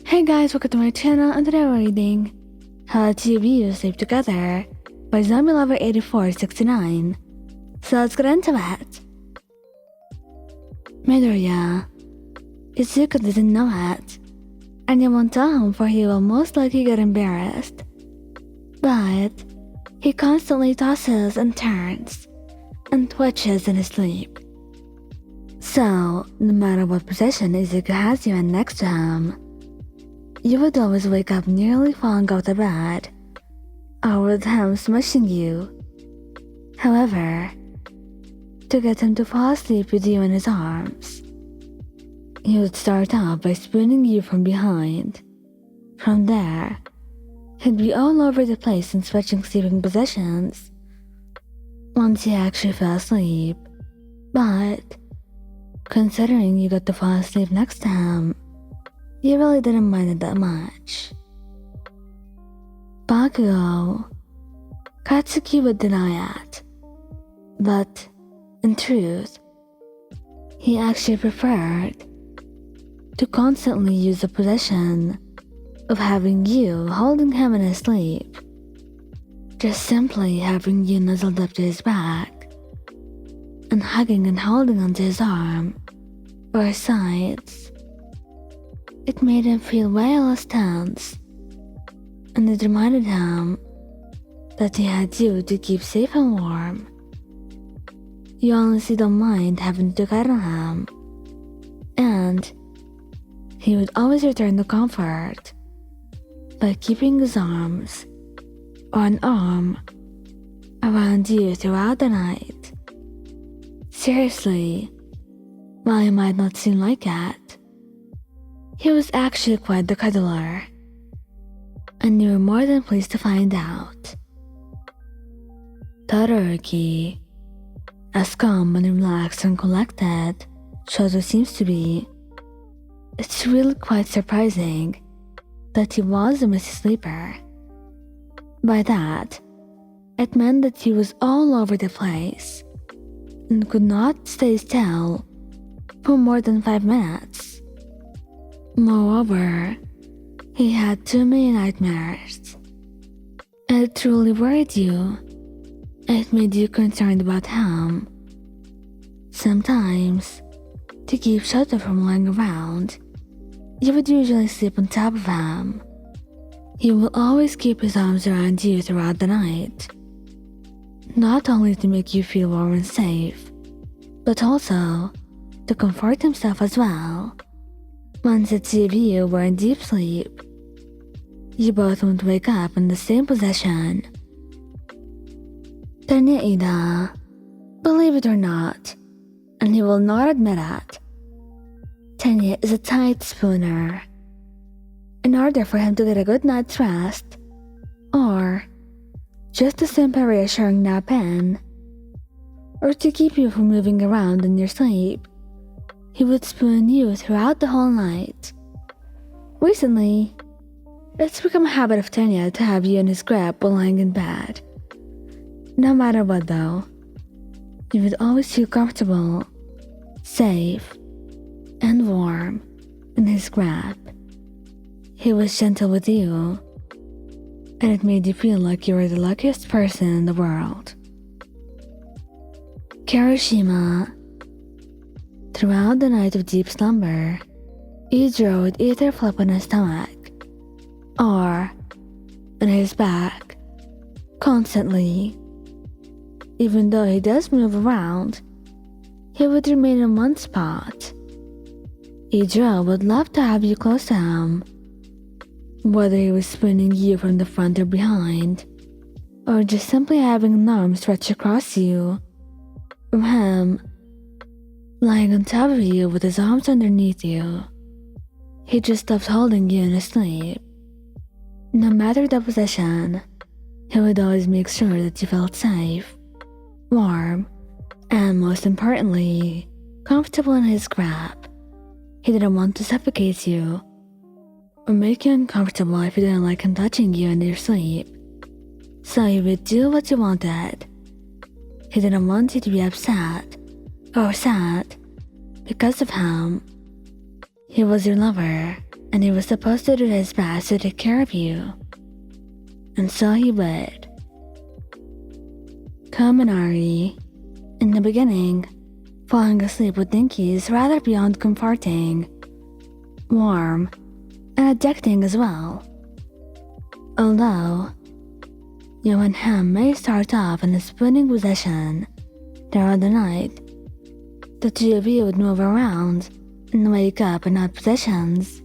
Hey guys, welcome to my channel, and today we're reading How Two of You Sleep Together by Zombie Lover 8469. So let's get into it. Midoriya. Izuku doesn't know it, and you won't tell him for he will most likely get embarrassed. But he constantly tosses and turns and twitches in his sleep. So, no matter what position Izuku has you in next to him, you would always wake up nearly falling out of bed, or with him smashing you. However, to get him to fall asleep with you in his arms, he would start out by spooning you from behind. From there, he'd be all over the place and switching sleeping positions once he actually fell asleep. But considering you got to fall asleep next to him, you really didn't mind it that much. Bakugou. Katsuki would deny it, but in truth, he actually preferred to constantly use the position of having you holding him in his sleep, just simply having you nuzzled up to his back and hugging and holding onto his arm or his sides. It made him feel way less tense, and it reminded him that he had you to keep safe and warm. You honestly don't mind having to cuddle him, and he would always return the comfort by keeping his arms or an arm around you throughout the night. Seriously, while he might not seem like it, he was actually quite the cuddler, and you were more than pleased to find out. Todoroki. As calm and relaxed and collected Shouto seems to be, it's really quite surprising that he was a messy sleeper. By that, it meant that he was all over the place and could not stay still for more than 5 minutes. Moreover, he had too many nightmares. It truly worried you. It made you concerned about him. Sometimes, to keep Shota from lying around, you would usually sleep on top of him. He will always keep his arms around you throughout the night, not only to make you feel warm and safe, but also to comfort himself as well. Once the two of you were in deep sleep, you both would wake up in the same position. Tenya Iida. Believe it or not, and he will not admit it, Tenya is a tight spooner. In order for him to get a good night's rest, or just a simple reassuring nap in, or to keep you from moving around in your sleep, he would spoon you throughout the whole night. Recently, it's become a habit of Tenya to have you in his grip while lying in bed. No matter what though, you would always feel comfortable, safe, and warm in his grip. He was gentle with you, and it made you feel like you were the luckiest person in the world. Kirishima. Throughout the night of deep slumber, Eijiro would either flip on his stomach or on his back, constantly. Even though he does move around, he would remain in one spot. Eijiro would love to have you close to him, whether he was spooning you from the front or behind, or just simply having an arm stretched across you. From him, lying on top of you with his arms underneath you, he just loved holding you in his sleep. No matter the position, he would always make sure that you felt safe, warm, and most importantly, comfortable in his grip. He didn't want to suffocate you or make you uncomfortable if you didn't like him touching you in your sleep. So he would do what you wanted. He didn't want you to be upset or sad because of him. He was your lover, and and he was supposed to do his best to take care of you. And so he would. Kaminari, in the beginning, falling asleep with Denki is rather beyond comforting, warm, and addicting as well. Although, you and him may start off in a spooning position throughout the night, the two of you would move around and wake up in odd positions.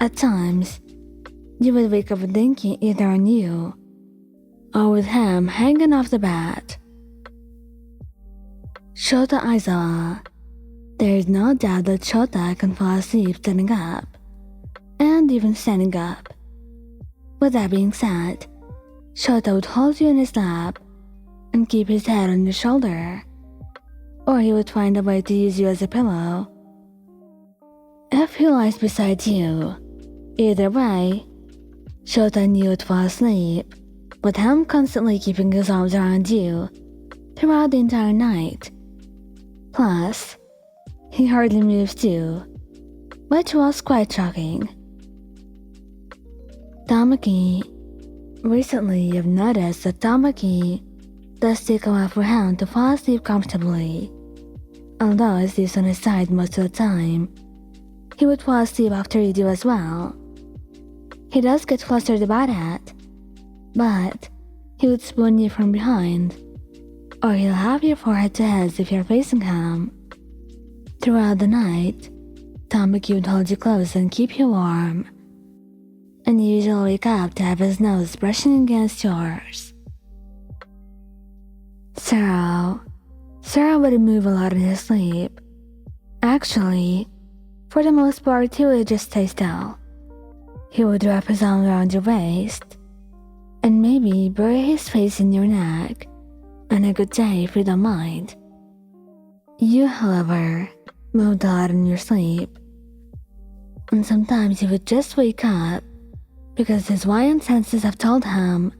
At times, you would wake up with Denki either on you or with him hanging off the bed. Shota Aizawa. There is no doubt that Shota can fall asleep sitting up, and even standing up. With that being said, Shota would hold you in his lap and keep his head on your shoulder, or he would find a way to use you as a pillow. If he lies beside you, either way, Shota and you would fall asleep, with him constantly keeping his arms around you throughout the entire night. Plus, he hardly moves too, which was quite shocking. Tamaki. Recently, you've noticed that Tamaki does take a while for him to fall asleep comfortably. Although he sleeps on his side most of the time, he would fall asleep after you do as well. He does get flustered about it, but he would spoon you from behind, or he'll have your forehead to his if you're facing him. Throughout the night, Tamaki would hold you close and keep you warm, and you usually wake up to have his nose brushing against yours. Sero would move a lot in his sleep. Actually, for the most part, he would just stay still. He would wrap his arm around your waist, and maybe bury his face in your neck on a good day if you don't mind. You, however, moved a lot in your sleep, and sometimes he would just wake up because his widened senses have told him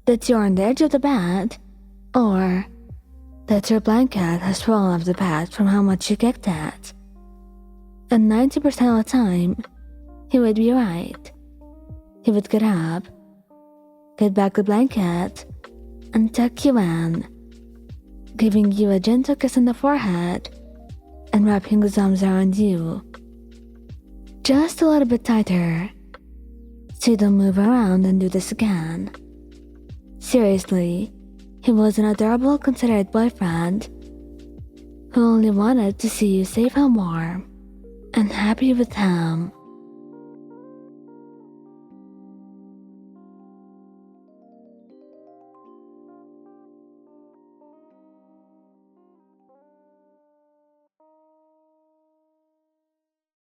that you're on the edge of the bed, or that your blanket has fallen off the bed from how much you kicked it. And 90% of the time, he would be right. He would get up, get back the blanket, and tuck you in, giving you a gentle kiss on the forehead and wrapping his arms around you. Just a little bit tighter, so you don't move around and do this again. Seriously, he was an adorable, considerate boyfriend who only wanted to see you safe and warm and happy with him.